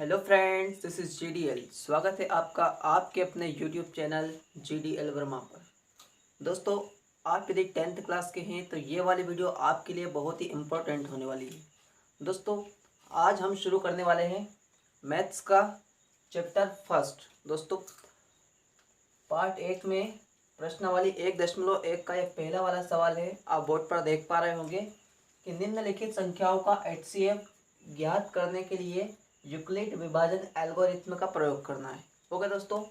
Hello friends, this is GDL। स्वागत है आपका आपके अपने यूट्यूब चैनल GDL वर्मा पर। दोस्तों, आप यदि 10th क्लास के हैं तो ये वाली वीडियो आपके लिए बहुत ही इम्पोर्टेंट होने वाली है। दोस्तों, आज हम शुरू करने वाले हैं मैथ्स का चैप्टर फर्स्ट। दोस्तों, पार्ट 1 में प्रश्नावली 1.1 का एक पहला वाला सवाल है। आप बोर्ड पर देख पा रहे होंगे कि निम्नलिखित संख्याओं का HCF ज्ञात करने के लिए यूक्लिड विभाजन एल्गोरिथ्म का प्रयोग करना है। ओके दोस्तों,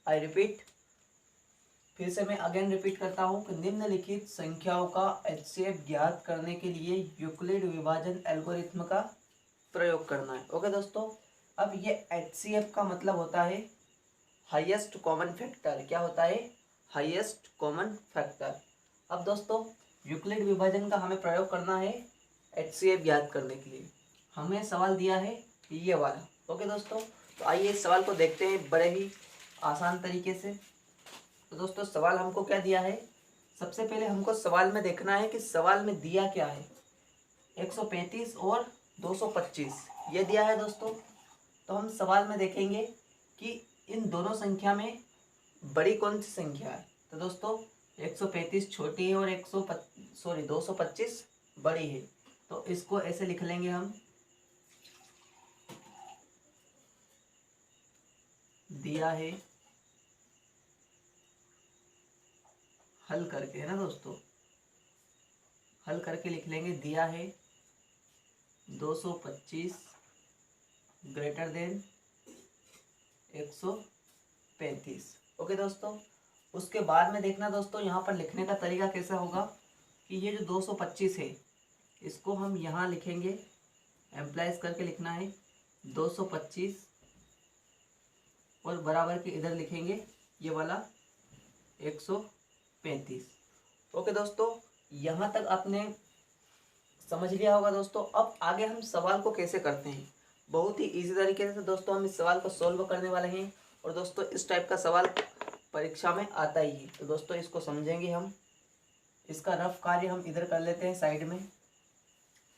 आई रिपीट, फिर से मैं अगेन रिपीट करता हूँ कि निम्नलिखित संख्याओं का HCF ज्ञात करने के लिए यूक्लिड विभाजन एल्गोरिथ्म का प्रयोग करना है। ओके दोस्तों, अब ये HCF का मतलब होता है हाईएस्ट कॉमन फैक्टर। क्या होता है? Highest common factor. अब दोस्तों, यूक्लिड विभाजन का हमें प्रयोग करना है HCF ज्ञात करने के लिए। हमें सवाल दिया है ये वाला। ओके दोस्तों, तो आइए इस सवाल को देखते हैं बड़े ही आसान तरीके से। तो दोस्तों, सवाल हमको क्या दिया है? सबसे पहले हमको सवाल में देखना है कि सवाल में दिया क्या है। 135 और 225 ये दिया है दोस्तों। तो हम सवाल में देखेंगे कि इन दोनों संख्या में बड़ी कौन सी संख्या है। तो दोस्तों, 135 छोटी है और 225 बड़ी है। तो इसको ऐसे लिख लेंगे हम, दिया है हल करके, है ना दोस्तों, हल करके लिख लेंगे। दिया है 225 ग्रेटर देन 135। ओके दोस्तों, उसके बाद में देखना दोस्तों, यहाँ पर लिखने का तरीका कैसा होगा कि ये जो 225 है इसको हम यहाँ लिखेंगे, एम्प्लाइज करके लिखना है 225 और बराबर के इधर लिखेंगे ये वाला 135। ओके दोस्तों, यहाँ तक आपने समझ लिया होगा दोस्तों। अब आगे हम सवाल को कैसे करते हैं, बहुत ही इजी तरीके से दोस्तों हम इस सवाल को सॉल्व करने वाले हैं। और दोस्तों, इस टाइप का सवाल परीक्षा में आता ही है। तो दोस्तों, इसको समझेंगे हम। इसका रफ कार्य हम इधर कर लेते हैं साइड में।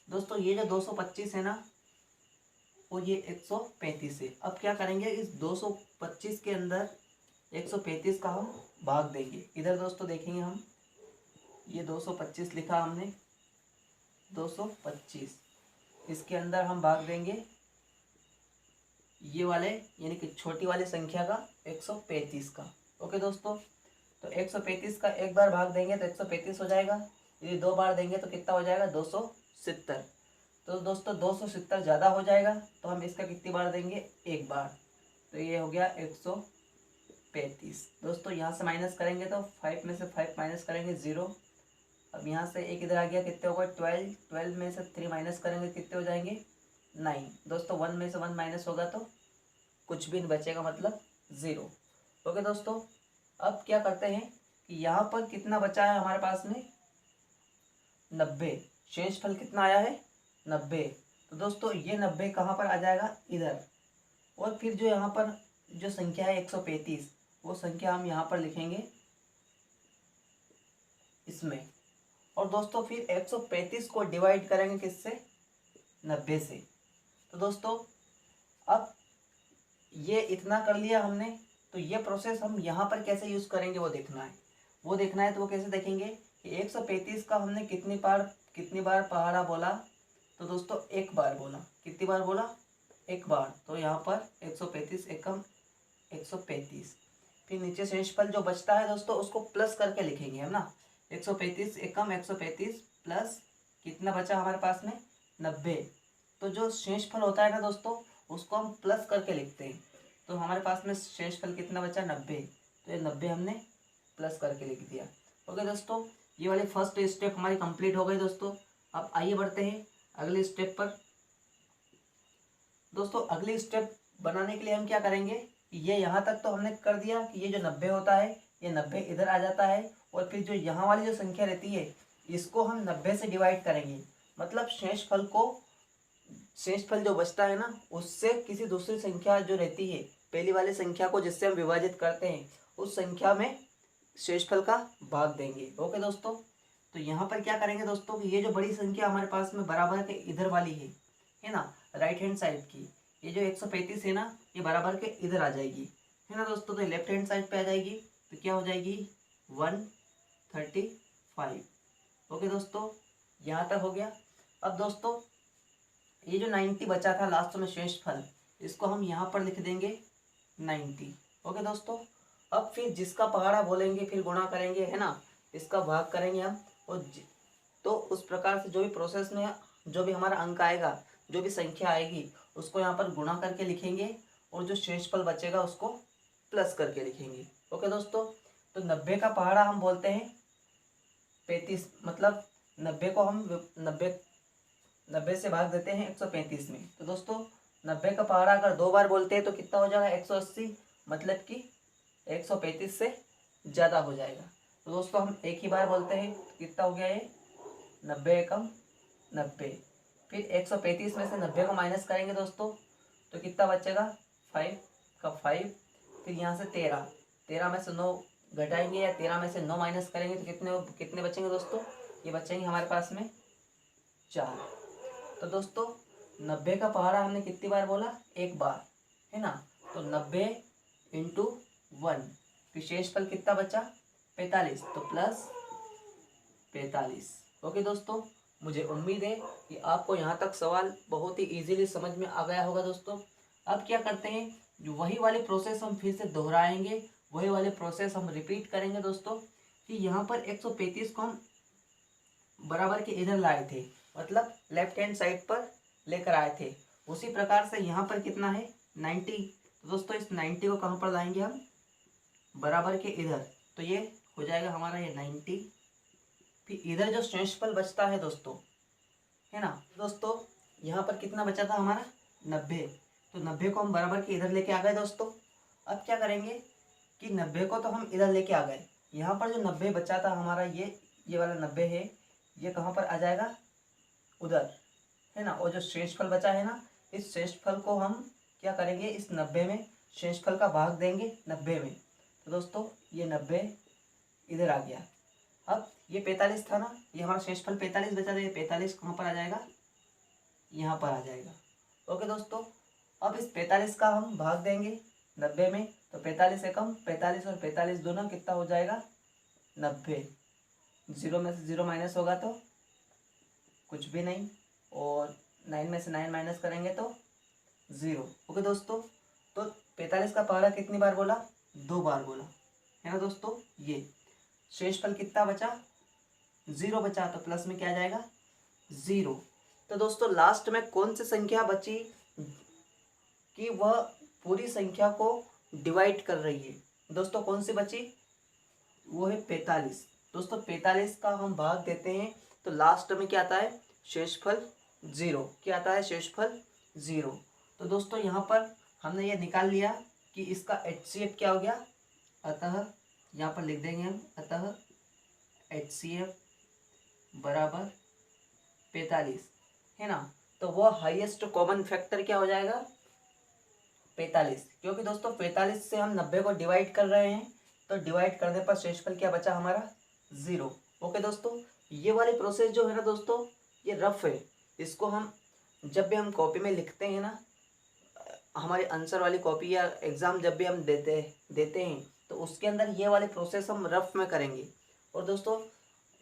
दोस्तों, ये जो 225 है ना, और ये 135 है। अब क्या करेंगे, इस 225 के अंदर 135 का हम भाग देंगे। इधर दोस्तों देखेंगे हम, ये 225 लिखा हमने, 225 इसके अंदर हम भाग देंगे ये वाले यानी कि छोटी वाली संख्या का 135 का। ओके दोस्तों, तो 135 का एक बार भाग देंगे तो 135 हो जाएगा। यदि दो बार देंगे तो कितना हो जाएगा? 270। तो दोस्तों 270 ज़्यादा हो जाएगा, तो हम इसका कितनी बार देंगे? एक बार। तो ये हो गया 135। दोस्तों, यहाँ से माइनस करेंगे तो 5 में से 5 माइनस करेंगे 0। अब यहाँ से एक इधर आ गया, कितने हो गए? 12। 12 में से 3 माइनस करेंगे, कितने हो जाएंगे? 9। दोस्तों, 1 में से 1 माइनस होगा तो कुछ भी नहीं बचेगा, मतलब 0। ओके दोस्तों, अब क्या करते हैं कि यहाँ पर कितना बचा है हमारे पास में? 90। शेष फल कितना आया है? 90। तो दोस्तों, ये 90 कहाँ पर आ जाएगा? इधर। और फिर जो यहाँ पर जो संख्या है 135, वो संख्या हम यहाँ पर लिखेंगे इसमें। और दोस्तों, फिर 135 को डिवाइड करेंगे किससे? 90 से। तो दोस्तों, अब ये इतना कर लिया हमने। तो ये प्रोसेस हम यहाँ पर कैसे यूज़ करेंगे वो देखना है। तो वो कैसे देखेंगे कि 135 का हमने कितनी बार पहाड़ा बोला? तो दोस्तों, एक बार बोला। कितनी बार बोला? एक बार। तो यहाँ पर 135 एकम 135। फिर नीचे शेषफल जो बचता है दोस्तों, उसको प्लस करके लिखेंगे, है ना। 135 एकम 135 प्लस कितना बचा हमारे पास में? 90। तो जो शेषफल होता है ना दोस्तों, उसको हम प्लस करके लिखते हैं। तो हमारे पास में शेषफल कितना बचा? 90। तो ये 90 हमने प्लस करके लिख दिया। ओके दोस्तों, ये वाली फर्स्ट स्टेप हमारी कंप्लीट हो गई दोस्तों। अब आइए बढ़ते हैं अगले स्टेप पर। दोस्तों, अगली स्टेप बनाने के लिए हम क्या करेंगे, ये यहाँ तक तो हमने कर दिया कि ये जो 90 होता है, ये 90 इधर आ जाता है। और फिर जो यहाँ वाली जो संख्या रहती है, इसको हम 90 से डिवाइड करेंगे। मतलब शेषफल जो बचता है ना, उससे किसी दूसरी संख्या जो रहती है, पहली वाली संख्या को जिससे हम विभाजित करते हैं, उस संख्या में शेषफल का भाग देंगे। ओके दोस्तों, तो यहाँ पर क्या करेंगे दोस्तों कि ये जो बड़ी संख्या हमारे पास में बराबर के इधर वाली है ना, राइट हैंड साइड की, ये जो 135 है ना, ये बराबर के इधर आ जाएगी, है ना दोस्तों। तो लेफ्ट हैंड साइड पे आ जाएगी, तो क्या हो जाएगी 135। ओके दोस्तों, यहाँ तक हो गया। अब दोस्तों ये जो 90 बचा था लास्ट में शेषफल, इसको हम यहाँ पर लिख देंगे 90। ओके दोस्तों, अब फिर जिसका पहाड़ा बोलेंगे फिर गुणा करेंगे, है ना, इसका भाग करेंगे हम। और तो उस प्रकार से जो भी प्रोसेस में जो भी हमारा अंक आएगा, जो भी संख्या आएगी, उसको यहाँ पर गुणा करके लिखेंगे, और जो शेषफल बचेगा उसको प्लस करके लिखेंगे। ओके दोस्तों, तो 90 का पहाड़ा हम बोलते हैं 35, मतलब 90 को हम 90 से भाग देते हैं 135 में। तो दोस्तों 90 का पहाड़ा अगर 2 बार बोलते हैं तो कितना हो जाएगा 180, मतलब कि 135 से ज़्यादा हो जाएगा। तो दोस्तों हम एक ही बार बोलते हैं, तो कितना हो गया ये 90 एकम 90। फिर 135 में से 90 को माइनस करेंगे दोस्तों, तो कितना बचेगा 5 का 5। फिर यहाँ से 13 में से 9 घटाएंगे, या 13 में से 9 माइनस करेंगे, तो कितने बचेंगे दोस्तों, ये बचेंगे हमारे पास में 4। तो दोस्तों 90 का पहाड़ा हमने कितनी बार बोला, एक बार, है ना। तो 90 इंटू 1, फिर शेषफल कितना बचा 45, तो प्लस 45। ओके दोस्तों, मुझे उम्मीद है कि आपको यहाँ तक सवाल बहुत ही इजीली समझ में आ गया होगा दोस्तों। अब क्या करते हैं, जो वही वाली प्रोसेस हम फिर से दोहराएंगे, वही वाली प्रोसेस हम रिपीट करेंगे दोस्तों। कि यहाँ पर 135 को हम बराबर के इधर लाए थे, मतलब लेफ्ट हैंड साइड पर लेकर आए थे। उसी प्रकार से यहाँ पर कितना है 90। तो दोस्तों इस 90 को कहाँ पर लाएंगे हम, बराबर के इधर, तो ये हो जाएगा हमारा ये 90। फिर इधर जो शेषफल बचता है दोस्तों, है ना दोस्तों, यहाँ पर कितना बचा था हमारा 90। तो 90 को हम बराबर के इधर लेके आ गए दोस्तों। अब क्या करेंगे कि 90 को तो हम इधर लेके आ गए, यहाँ पर जो 90 बचा था हमारा, ये वाला 90 है, ये कहाँ पर आ जाएगा उधर, है ना। और जो शेषफल बचा है ना, इस शेषफल को हम क्या करेंगे, इस 90 में शेषफल का भाग देंगे 90 में। तो दोस्तों ये 90 इधर आ गया। अब ये 45 था ना, ये हमारा शेषफल 45 बचा था, ये 45 कहाँ पर आ जाएगा, यहाँ पर आ जाएगा। ओके दोस्तों, अब इस 45 का हम भाग देंगे 90 में, तो 45 एकम 45 और 45 दोनों कितना हो जाएगा 90। 0 में से 0 माइनस होगा तो कुछ भी नहीं, और 9 में से 9 माइनस करेंगे तो 0। ओके दोस्तों, तो 45 का पहाड़ा कितनी बार बोला, 2 बार बोला, है ना दोस्तों। ये शेषफल कितना बचा 0 बचा, तो प्लस में क्या जाएगा 0। तो दोस्तों लास्ट में कौन सी संख्या बची कि वह पूरी संख्या को डिवाइड कर रही है, दोस्तों कौन सी बची, वो है 45। दोस्तों 45 का हम भाग देते हैं, तो लास्ट में क्या आता है शेषफल 0। क्या आता है शेषफल 0। तो दोस्तों यहाँ पर हमने ये निकाल लिया कि इसका HCF क्या हो गया, अतः यहाँ पर लिख देंगे हम, अतः HCF बराबर 45, है ना। तो वो हाईएस्ट कॉमन फैक्टर क्या हो जाएगा 45, क्योंकि दोस्तों 45 से हम 90 को डिवाइड कर रहे हैं, तो डिवाइड करने पर शेषफल क्या बचा हमारा 0। ओके दोस्तों, ये वाली प्रोसेस जो है ना दोस्तों, ये रफ है। इसको हम जब भी हम कॉपी में लिखते हैं ना, हमारी आंसर वाली कॉपी या एग्ज़ाम जब भी हम देते हैं, तो उसके अंदर ये वाली प्रोसेस हम रफ में करेंगे। और दोस्तों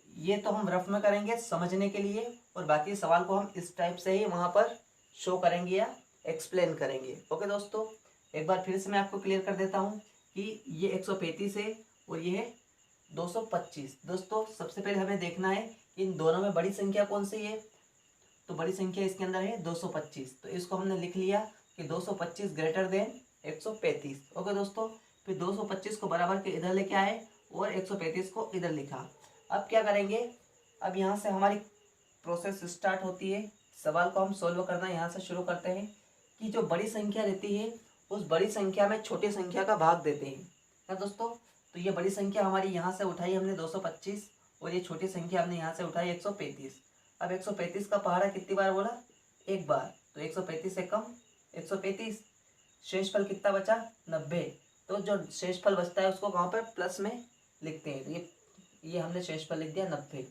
ये तो हम रफ में करेंगे समझने के लिए, और बाकी सवाल को हम इस टाइप से ही वहाँ पर शो करेंगे या एक्सप्लेन करेंगे। ओके दोस्तों, एक बार फिर से मैं आपको क्लियर कर देता हूँ कि ये 135 है और ये है 225। दोस्तों सबसे पहले हमें देखना है कि इन दोनों में बड़ी संख्या कौन सी है, तो बड़ी संख्या इसके अंदर है 225। तो इसको हमने लिख लिया कि 225 ग्रेटर देन 135। ओके दोस्तों, फिर 225 को बराबर के इधर लेके आए और 135 को इधर लिखा। अब क्या करेंगे, अब यहाँ से हमारी प्रोसेस स्टार्ट होती है, सवाल को हम सोल्व करना यहाँ से शुरू करते हैं कि जो बड़ी संख्या रहती है उस बड़ी संख्या में छोटी संख्या का भाग देते हैं ना दोस्तों। तो ये बड़ी संख्या हमारी यहाँ से उठाई हमने 225, और ये छोटी संख्या हमने यहाँ से उठाई 135। अब 135 का पहाड़ा कितनी बार बोला, एक बार, तो 135 से कम 135। शेषफल कितना बचा 90, तो जो शेषफल बचता है उसको कहाँ पर प्लस में लिखते हैं, तो ये हमने शेषफल लिख दिया 90।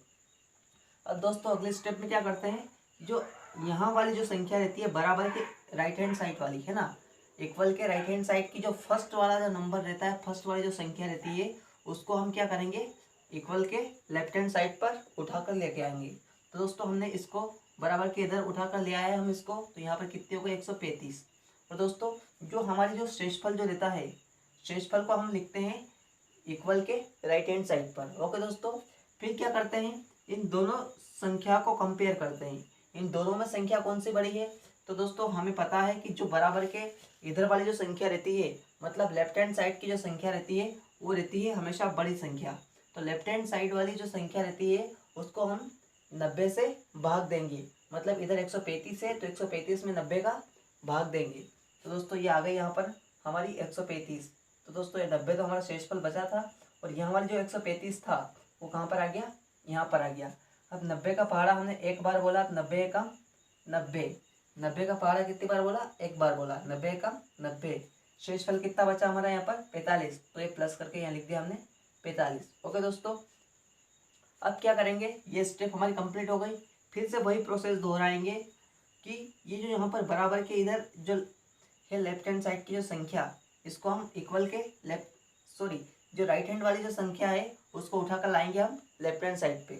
अब दोस्तों अगले स्टेप में क्या करते हैं, जो यहाँ वाली जो संख्या रहती है बराबर के राइट हैंड साइड वाली है ना, इक्वल के राइट हैंड साइड की जो फर्स्ट वाला जो नंबर रहता है, फर्स्ट वाली जो संख्या रहती है, उसको हम क्या करेंगे, इक्वल के लेफ्ट हैंड साइड पर उठाकर लेके आएंगे। तो दोस्तों हमने इसको बराबर के इधर उठाकर ले आए हम इसको, तो यहाँ पर कितने हो गए 135। और दोस्तों जो हमारी जो शेषफल जो रहता है, शेषफल को हम लिखते हैं इक्वल के राइट हैंड साइड पर। ओके दोस्तों, फिर क्या करते हैं, इन दोनों संख्या को कंपेयर करते हैं, इन दोनों में संख्या कौन सी बड़ी है। तो दोस्तों हमें पता है कि जो बराबर के इधर वाली जो संख्या रहती है, मतलब लेफ्ट हैंड साइड की जो संख्या रहती है वो रहती है हमेशा बड़ी संख्या। तो लेफ्ट हैंड साइड वाली जो संख्या रहती है उसको हम 90 से भाग देंगे, मतलब इधर 135 है तो 135 में 90 का भाग देंगे। तो दोस्तों ये आ गई यहाँ पर हमारी 135। तो दोस्तों ये 90 तो हमारा शेषफल बचा था, और यहाँ वाली जो 135 था वो कहाँ पर आ गया, यहाँ पर आ गया। अब 90 का पहाड़ा हमने एक बार बोला, 90 एकम 90, 90 का पहाड़ा कितनी बार बोला, एक बार बोला, 90 एकम 90। शेषफल कितना बचा हमारा यहाँ पर 45, तो ये प्लस करके यहाँ लिख दिया हमने 45। ओके दोस्तों, अब क्या करेंगे, ये स्टेप हमारी कंप्लीट हो गई। फिर से वही प्रोसेस दोहराएंगे कि ये जो यहाँ पर बराबर के इधर जो है लेफ्ट हैंड साइड की जो संख्या, इसको हम इक्वल के जो राइट हैंड वाली जो संख्या है उसको उठाकर लाएंगे हम लेफ्ट हैंड साइड पे।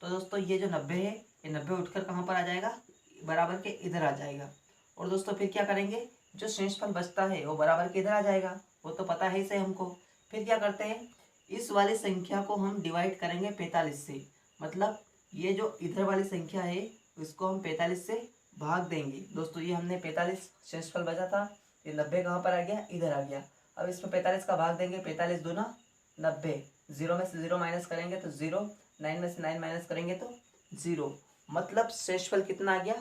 तो दोस्तों ये जो 90 है, ये 90 उठकर कहाँ पर आ जाएगा, बराबर के इधर आ जाएगा। और दोस्तों फिर क्या करेंगे, जो शेषफल बचता है वो बराबर के इधर आ जाएगा, वो तो पता है ही से हमको। फिर क्या करते हैं, इस वाली संख्या को हम डिवाइड करेंगे 45 से, मतलब ये जो इधर वाली संख्या है इसको हम 45 से भाग देंगे। दोस्तों ये हमने 45 शेषफल बचा था, ये 90 कहाँ पर आ गया, इधर आ गया। अब इसमें 45 का भाग देंगे, 45 दूना 90, 0 में से 0 माइनस करेंगे तो 0, 9 में से 9 माइनस करेंगे तो 0, मतलब शेषफल कितना आ गया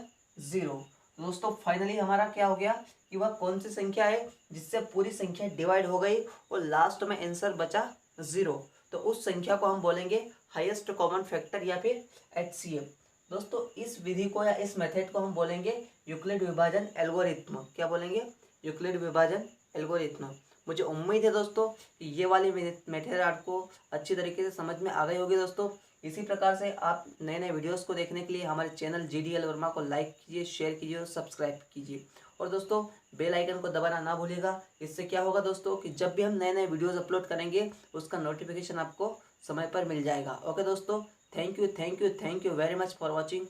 0। तो दोस्तों फाइनली हमारा क्या हो गया कि वह कौन सी संख्या है जिससे पूरी संख्या डिवाइड हो गई और लास्ट में आंसर बचा 0। तो उस संख्या को हम बोलेंगे हाईएस्ट कॉमन फैक्टर या फिर HCF। दोस्तों इस विधि को या इस मेथड को हम बोलेंगे यूक्लिड विभाजन एल्गोरिथ्म। क्या बोलेंगे, यूक्लिड विभाजन एल्गोरिथ्म। मुझे उम्मीद है दोस्तों कि ये वाली मेथड आपको अच्छी तरीके से समझ में आ गई होगी। दोस्तों इसी प्रकार से आप नए नए वीडियोस को देखने के लिए हमारे चैनल GDL वर्मा को लाइक कीजिए, शेयर कीजिए और सब्सक्राइब कीजिए। और दोस्तों बेल आइकन को दबाना ना भूलिएगा। इससे क्या होगा दोस्तों कि जब भी हम नए नए वीडियोस अपलोड करेंगे उसका नोटिफिकेशन आपको समय पर मिल जाएगा। ओके दोस्तों, thank you very much for watching.